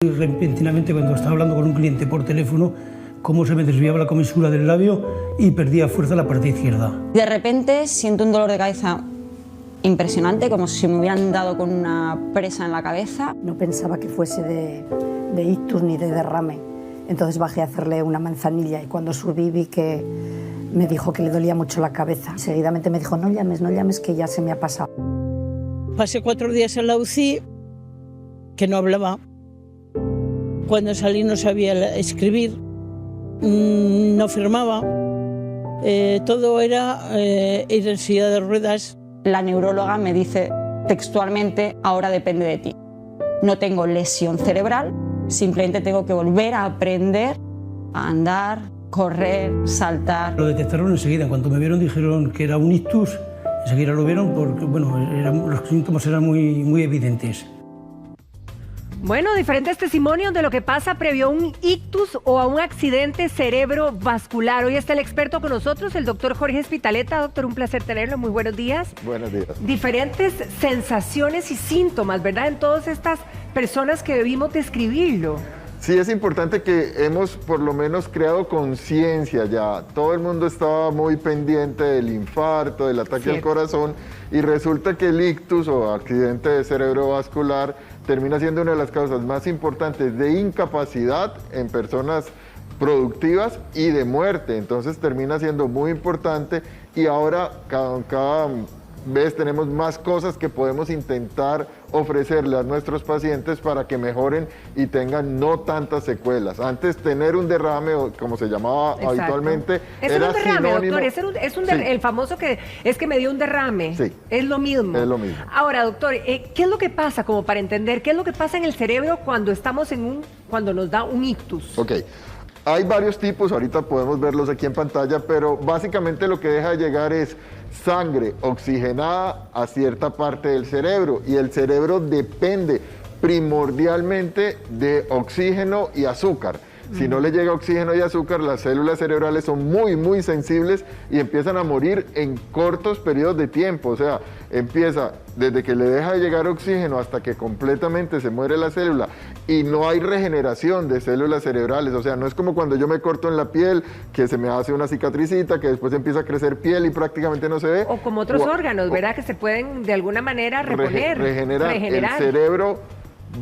Y repentinamente, cuando estaba hablando con un cliente por teléfono, cómo se me desviaba la comisura del labio y perdía fuerza la parte izquierda. De repente siento un dolor de cabeza impresionante, como si me hubieran dado con una presa en la cabeza. No pensaba que fuese de ictus ni de derrame. Entonces bajé a hacerle una manzanilla y cuando subí vi que me dijo que le dolía mucho la cabeza. Seguidamente me dijo, no llames, que ya se me ha pasado. Pasé 4 días en la UCI, que no hablaba. Cuando salí no sabía escribir, no firmaba. Todo era ir en silla de ruedas. La neuróloga me dice textualmente, ahora depende de ti. No tengo lesión cerebral, simplemente tengo que volver a aprender a andar, correr, saltar. Lo detectaron enseguida. En cuanto me vieron dijeron que era un ictus. Enseguida lo vieron porque bueno, los síntomas eran muy evidentes. Bueno, diferentes testimonios de lo que pasa previo a un ictus o a un accidente cerebrovascular. Hoy está el experto con nosotros, el doctor Jorge Espitaleta. Doctor, un placer tenerlo. Muy buenos días. Buenos días. Diferentes sensaciones y síntomas, ¿verdad? En todas estas personas que debimos describirlo. Sí, es importante que hemos por lo menos creado conciencia ya. Todo el mundo estaba muy pendiente del infarto, del ataque al corazón, y resulta que el ictus o accidente cerebrovascular termina siendo una de las causas más importantes de incapacidad en personas productivas y de muerte. Entonces termina siendo muy importante y ahora cada vez tenemos más cosas que podemos intentar ofrecerle a nuestros pacientes para que mejoren y tengan no tantas secuelas. Antes tener un derrame, o como se llamaba habitualmente, era un derrame, sinónimo. Doctor, el famoso que es que me dio un derrame. Sí. Es lo mismo. Es lo mismo. Ahora, doctor, ¿qué es lo que pasa, como para entender, qué es lo que pasa en el cerebro cuando estamos cuando nos da un ictus? Ok. Hay varios tipos, ahorita podemos verlos aquí en pantalla, pero básicamente lo que deja de llegar es sangre oxigenada a cierta parte del cerebro, y el cerebro depende primordialmente de oxígeno y azúcar. Si no le llega oxígeno y azúcar, las células cerebrales son muy sensibles y empiezan a morir en cortos periodos de tiempo. O sea, empieza desde que le deja de llegar oxígeno hasta que completamente se muere la célula y no hay regeneración de células cerebrales. O sea, no es como cuando yo me corto en la piel, que se me hace una cicatricita, que después empieza a crecer piel y prácticamente no se ve. O como otros órganos, ¿verdad? Que se pueden de alguna manera reponer, regenerar. El cerebro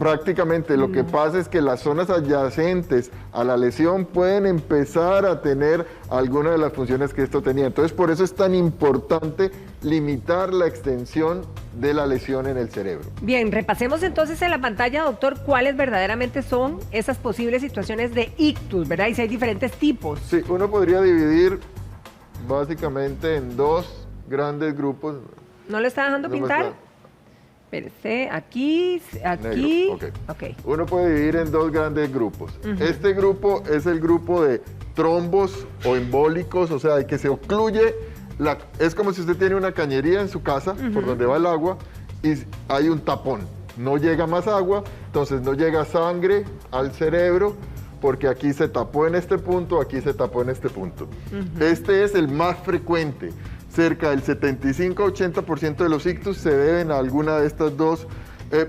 prácticamente lo que pasa es que las zonas adyacentes a la lesión pueden empezar a tener alguna de las funciones que esto tenía. Entonces, por eso es tan importante limitar la extensión de la lesión en el cerebro. Bien, repasemos entonces en la pantalla, doctor, cuáles verdaderamente son esas posibles situaciones de ictus, ¿verdad? Y si hay diferentes tipos. Sí, uno podría dividir básicamente en 2 grandes grupos. ¿No lo está dejando pintar? Espérese, aquí. Negro, okay. Uno puede dividir en 2 grandes grupos. Este grupo es el grupo de trombos o embólicos, o sea, de que se ocluye, es como si usted tiene una cañería en su casa, por donde va el agua, y hay un tapón. No llega más agua, entonces no llega sangre al cerebro, porque aquí se tapó en este punto, aquí se tapó en este punto. Este es el más frecuente. Cerca del 75-80% de los ictus se deben a alguna de estas 2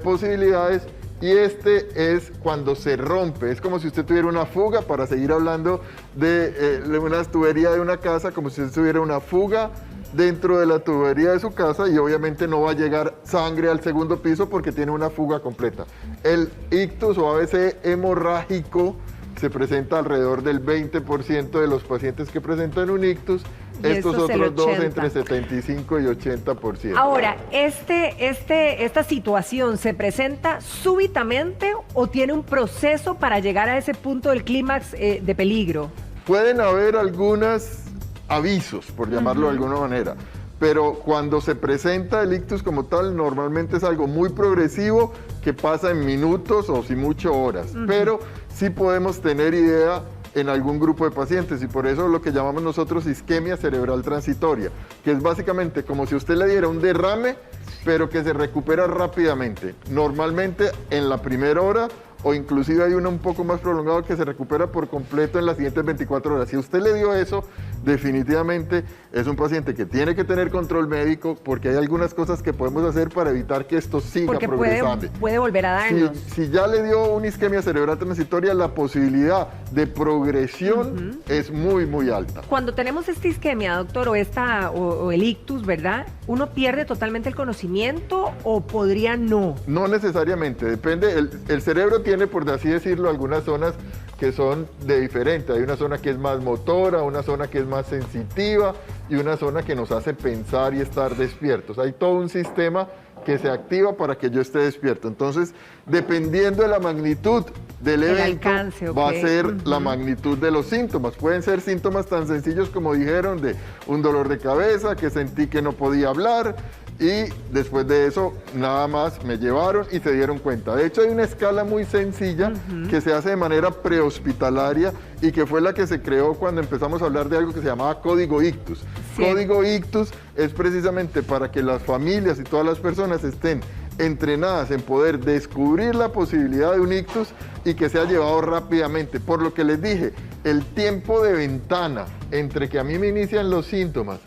posibilidades, y este es cuando se rompe. Es como si usted tuviera una fuga, para seguir hablando de una tubería de una casa, como si usted tuviera una fuga dentro de la tubería de su casa, y obviamente no va a llegar sangre al segundo piso porque tiene una fuga completa. El ictus o AVC hemorrágico se presenta alrededor del 20% de los pacientes que presentan un ictus. Estos otros 2 entre 75 y 80%. Ahora, ¿esta situación se presenta súbitamente o tiene un proceso para llegar a ese punto del clímax de peligro? Pueden haber algunos avisos, por llamarlo de alguna manera, pero cuando se presenta el ictus como tal, normalmente es algo muy progresivo que pasa en minutos o si mucho horas, pero sí podemos tener idea en algún grupo de pacientes, y por eso lo que llamamos nosotros isquemia cerebral transitoria, que es básicamente como si usted le diera un derrame, pero que se recupera rápidamente, normalmente en la primera hora o inclusive hay uno un poco más prolongado que se recupera por completo en las siguientes 24 horas. Si a usted le dio eso, definitivamente es un paciente que tiene que tener control médico, porque hay algunas cosas que podemos hacer para evitar que esto siga porque progresando. puede volver a darnos. Si ya le dio una isquemia cerebral transitoria, la posibilidad de progresión es muy, muy alta. Cuando tenemos esta isquemia, doctor, o el ictus, ¿verdad? ¿Uno pierde totalmente el conocimiento o podría no? No necesariamente, depende. El cerebro tiene, por así decirlo, algunas zonas que son de diferente. Hay una zona que es más motora, una zona que es más sensitiva y una zona que nos hace pensar y estar despiertos. Hay todo un sistema que se activa para que yo esté despierto. Entonces, dependiendo de la magnitud del evento, alcance, va a ser la magnitud de los síntomas. Pueden ser síntomas tan sencillos como dijeron, de un dolor de cabeza, que sentí que no podía hablar, y después de eso nada más me llevaron y se dieron cuenta. De hecho, hay una escala muy sencilla que se hace de manera prehospitalaria y que fue la que se creó cuando empezamos a hablar de algo que se llamaba código ictus. Sí. Código ictus es precisamente para que las familias y todas las personas estén entrenadas en poder descubrir la posibilidad de un ictus y que sea llevado rápidamente. Por lo que les dije, el tiempo de ventana entre que a mí me inician los síntomas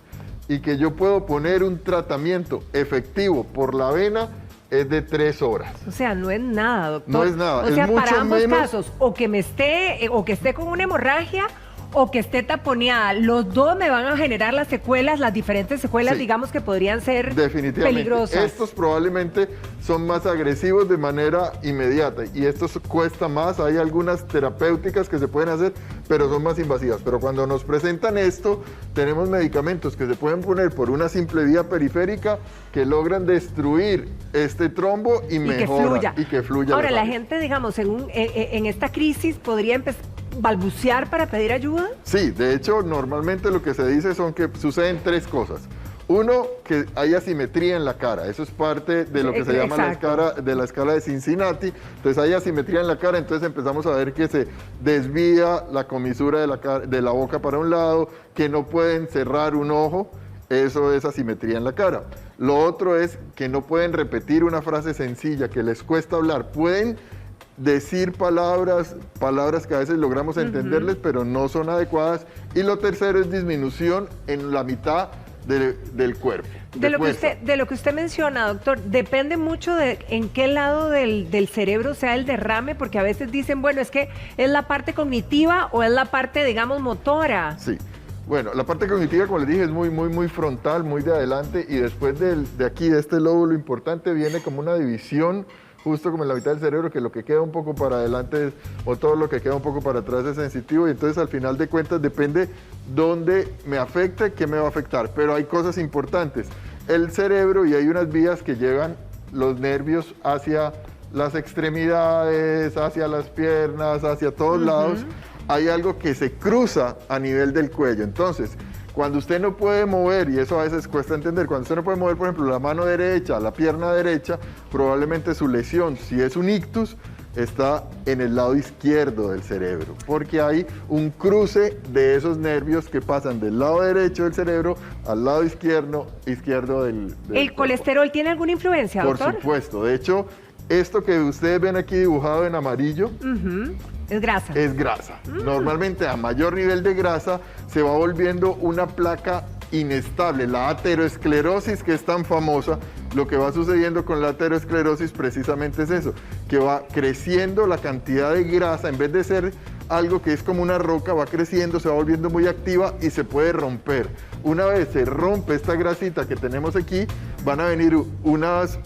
y que yo puedo poner un tratamiento efectivo por la vena es de 3 horas. O sea, no es nada, doctor. No es nada. O sea, es mucho para ambos menos... casos, o que esté con una hemorragia o que esté taponeada, los dos me van a generar las secuelas, las diferentes secuelas, Sí. digamos, que podrían ser Definitivamente. peligrosas. Estos probablemente son más agresivos de manera inmediata y estos cuesta más. Hay algunas terapéuticas que se pueden hacer, pero son más invasivas. Pero cuando nos presentan esto, tenemos medicamentos que se pueden poner por una simple vía periférica que logran destruir este trombo y mejoran. Y que fluya. Ahora, la gente, digamos, en esta crisis podría balbucear para pedir ayuda. Sí, de hecho, normalmente lo que se dice son que suceden 3 cosas. Uno, que hay asimetría en la cara. Eso es parte de lo que se llama la escala de Cincinnati. Entonces hay asimetría en la cara, entonces empezamos a ver que se desvía la comisura de la boca para un lado, que no pueden cerrar un ojo. Eso es asimetría en la cara. Lo otro es que no pueden repetir una frase sencilla, que les cuesta hablar. Pueden decir palabras que a veces logramos entenderles, pero no son adecuadas. Y lo tercero es disminución en la mitad del cuerpo. De lo que usted menciona, doctor, depende mucho de en qué lado del cerebro sea el derrame, porque a veces dicen, bueno, es que es la parte cognitiva o es la parte, digamos, motora. Sí. Bueno, la parte cognitiva, como les dije, es muy frontal, muy de adelante, y después de aquí, de este lóbulo importante, viene como una división justo como en la mitad del cerebro, que lo que queda un poco para adelante o todo lo que queda un poco para atrás es sensitivo, y entonces al final de cuentas depende dónde me afecte, qué me va a afectar. Pero hay cosas importantes. El cerebro, y hay unas vías que llevan los nervios hacia las extremidades, hacia las piernas, hacia todos lados. Hay algo que se cruza a nivel del cuello. Entonces, cuando usted no puede mover, y eso a veces cuesta entender, cuando usted no puede mover, por ejemplo, la mano derecha, la pierna derecha, probablemente su lesión, si es un ictus, está en el lado izquierdo del cerebro, porque hay un cruce de esos nervios que pasan del lado derecho del cerebro al lado izquierdo del ¿El cuerpo. colesterol tiene alguna influencia, doctor? Por supuesto. De hecho, esto que ustedes ven aquí dibujado en amarillo, es grasa. es grasa. Normalmente a mayor nivel de grasa se va volviendo una placa inestable. La aterosclerosis, que es tan famosa, lo que va sucediendo con la aterosclerosis precisamente es eso, que va creciendo la cantidad de grasa, en vez de ser algo que es como una roca, va creciendo, se va volviendo muy activa y se puede romper. Una vez se rompe esta grasita que tenemos aquí, van a venir unas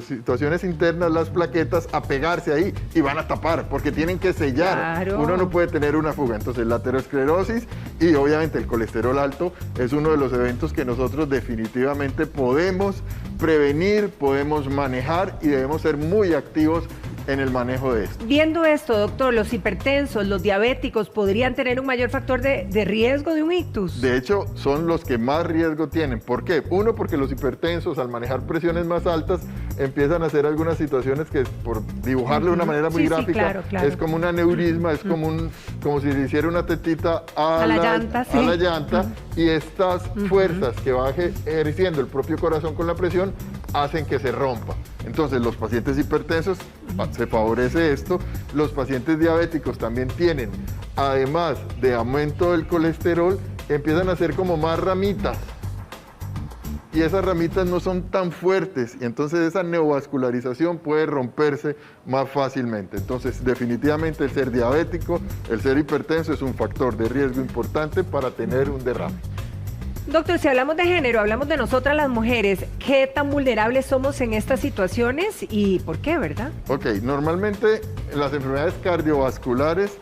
situaciones internas, las plaquetas, a pegarse ahí y van a tapar, porque tienen que sellar. Claro. Uno no puede tener una fuga. Entonces la aterosclerosis y obviamente el colesterol alto es uno de los eventos que nosotros definitivamente podemos prevenir, podemos manejar, y debemos ser muy activos en el manejo de esto. Viendo esto, doctor, los hipertensos, los diabéticos, ¿podrían tener un mayor factor de riesgo de un ictus? De hecho, son los que más riesgo tienen. ¿Por qué? Uno, porque los hipertensos, al manejar presiones más altas, empiezan a hacer algunas situaciones que, por dibujarlo de una manera muy gráfica, claro. es como un aneurisma, es como si le hiciera una tetita a la llanta, sí. a la llanta, y estas fuerzas que va ejerciendo el propio corazón con la presión hacen que se rompa. Entonces, los pacientes hipertensos, se favorece esto. Los pacientes diabéticos también tienen, además de aumento del colesterol, empiezan a ser como más ramitas. Y esas ramitas no son tan fuertes, y entonces esa neovascularización puede romperse más fácilmente. Entonces, definitivamente el ser diabético, el ser hipertenso es un factor de riesgo importante para tener un derrame. Doctor, si hablamos de género, hablamos de nosotras las mujeres, ¿qué tan vulnerables somos en estas situaciones y por qué, verdad? Ok, normalmente en las enfermedades cardiovasculares,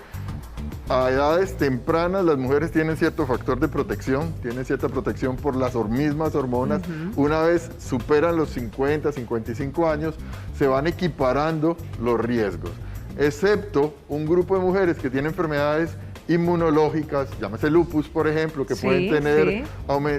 a edades tempranas las mujeres tienen cierto factor de protección, tienen cierta protección por las mismas hormonas. Una vez superan los 50, 55 años, se van equiparando los riesgos, excepto un grupo de mujeres que tienen enfermedades inmunológicas, llámese lupus, por ejemplo, que pueden tener,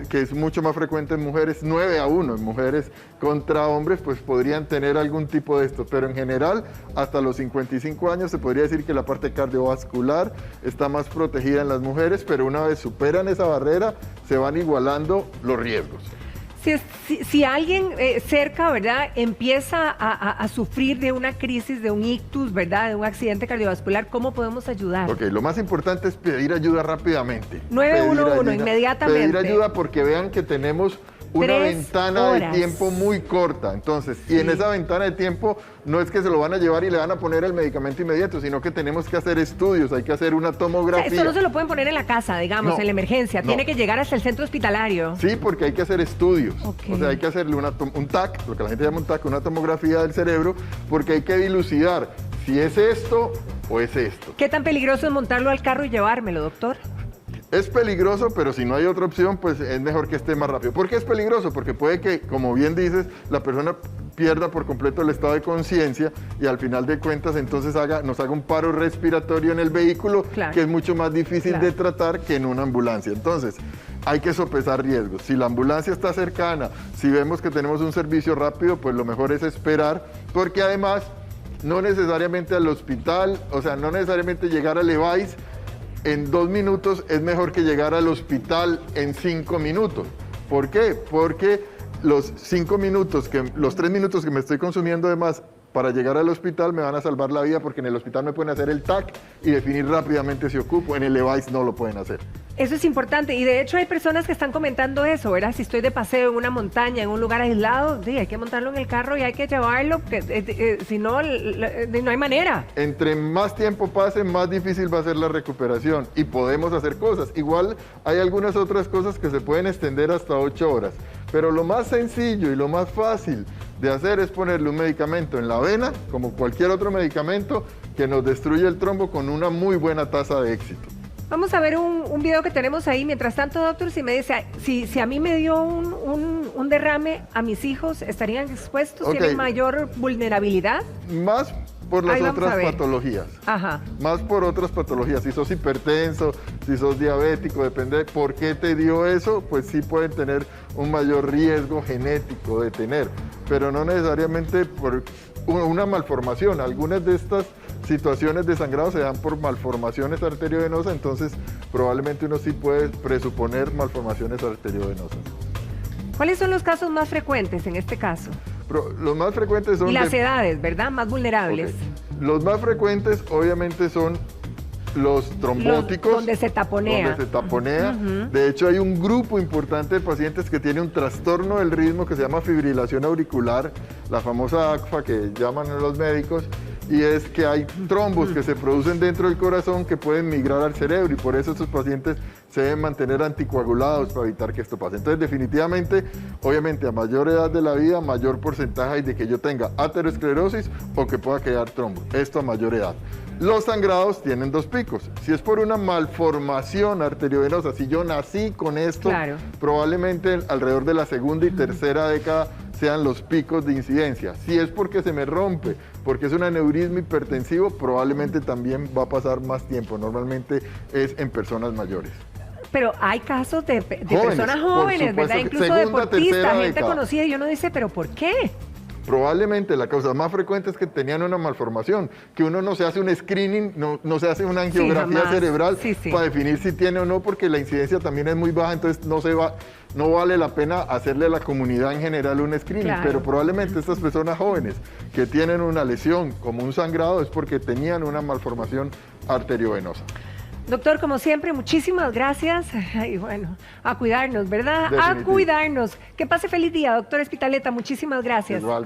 que es mucho más frecuente en mujeres, 9-1 en mujeres contra hombres, pues podrían tener algún tipo de esto, pero en general, hasta los 55 años se podría decir que la parte cardiovascular está más protegida en las mujeres, pero una vez superan esa barrera, se van igualando los riesgos. Si alguien cerca, ¿verdad?, empieza a sufrir de una crisis, de un ictus, ¿verdad?, de un accidente cardiovascular, ¿cómo podemos ayudar? Ok, lo más importante es pedir ayuda rápidamente. 911, inmediatamente. Pedir ayuda porque vean que tenemos una ventana de tiempo muy corta. Entonces, y en esa ventana de tiempo no es que se lo van a llevar y le van a poner el medicamento inmediato, sino que tenemos que hacer estudios, hay que hacer una tomografía. O sea, esto no se lo pueden poner en la casa, digamos, en la emergencia, tiene que llegar hasta el centro hospitalario. Sí, porque hay que hacer estudios. O sea, hay que hacerle un TAC, lo que la gente llama un TAC, una tomografía del cerebro, porque hay que dilucidar si es esto o es esto. ¿Qué tan peligroso es montarlo al carro y llevármelo, doctor? Es peligroso, pero si no hay otra opción, pues es mejor que esté más rápido. ¿Por qué es peligroso? Porque puede que, como bien dices, la persona pierda por completo el estado de conciencia y al final de cuentas entonces nos haga un paro respiratorio en el vehículo, que es mucho más difícil de tratar que en una ambulancia. Entonces, hay que sopesar riesgos. Si la ambulancia está cercana, si vemos que tenemos un servicio rápido, pues lo mejor es esperar, porque además no necesariamente al hospital, o sea, no necesariamente llegar al EVAIS en 2 minutos es mejor que llegar al hospital en 5 minutos. ¿Por qué? Porque los 5 minutos, los 3 minutos que me estoy consumiendo de más para llegar al hospital me van a salvar la vida, porque en el hospital me pueden hacer el TAC y definir rápidamente si ocupo, en el EVAIS no lo pueden hacer. Eso es importante, y de hecho hay personas que están comentando eso, ¿verdad? Si estoy de paseo en una montaña, en un lugar aislado, sí, hay que montarlo en el carro y hay que llevarlo, si no, no hay manera. Entre más tiempo pase, más difícil va a ser la recuperación, y podemos hacer cosas. Igual hay algunas otras cosas que se pueden extender hasta 8 horas, pero lo más sencillo y lo más fácil de hacer es ponerle un medicamento en la vena, como cualquier otro medicamento, que nos destruye el trombo con una muy buena tasa de éxito. Vamos a ver un video que tenemos ahí. Mientras tanto, doctor, si me dice, si a mí me dio un derrame, a mis hijos estarían expuestos, ¿tienen mayor vulnerabilidad? Más por las otras patologías. Más por otras patologías. Si sos hipertenso, si sos diabético, depende de por qué te dio eso, pues sí pueden tener un mayor riesgo genético de tener, pero no necesariamente por una malformación. Algunas de estas situaciones de sangrado se dan por malformaciones arteriovenosas, entonces probablemente uno sí puede presuponer malformaciones arteriovenosas. ¿Cuáles son los casos más frecuentes en este caso? Los más frecuentes son... Y las edades, ¿verdad? Más vulnerables. Los más frecuentes obviamente son los trombóticos. Donde se taponea. De hecho, hay un grupo importante de pacientes que tiene un trastorno del ritmo que se llama fibrilación auricular, la famosa ACFA que llaman los médicos, y es que hay trombos que se producen dentro del corazón que pueden migrar al cerebro, y por eso estos pacientes se deben mantener anticoagulados para evitar que esto pase. Entonces, definitivamente, obviamente, a mayor edad de la vida, mayor porcentaje hay de que yo tenga aterosclerosis o que pueda quedar trombo. Esto a mayor edad. Los sangrados tienen 2 picos. Si es por una malformación arteriovenosa, si yo nací con esto, probablemente alrededor de la segunda y tercera década sean los picos de incidencia. Si es porque se me rompe, porque es un aneurisma hipertensivo, probablemente también va a pasar más tiempo. Normalmente es en personas mayores. Pero hay casos de personas jóvenes, ¿verdad? Incluso deportistas, gente conocida, y uno dice, ¿pero por qué? Probablemente la causa más frecuente es que tenían una malformación, que uno no se hace un screening, no se hace una angiografía cerebral para definir si tiene o no, porque la incidencia también es muy baja, entonces no se va, no vale la pena hacerle a la comunidad en general un screening, Claro. pero probablemente estas personas jóvenes que tienen una lesión como un sangrado es porque tenían una malformación arteriovenosa. Doctor, como siempre, muchísimas gracias. Y bueno, a cuidarnos, ¿verdad? A Definitivo. cuidarnos. Que pase feliz día, doctor Espitaleta. Muchísimas gracias. Igual.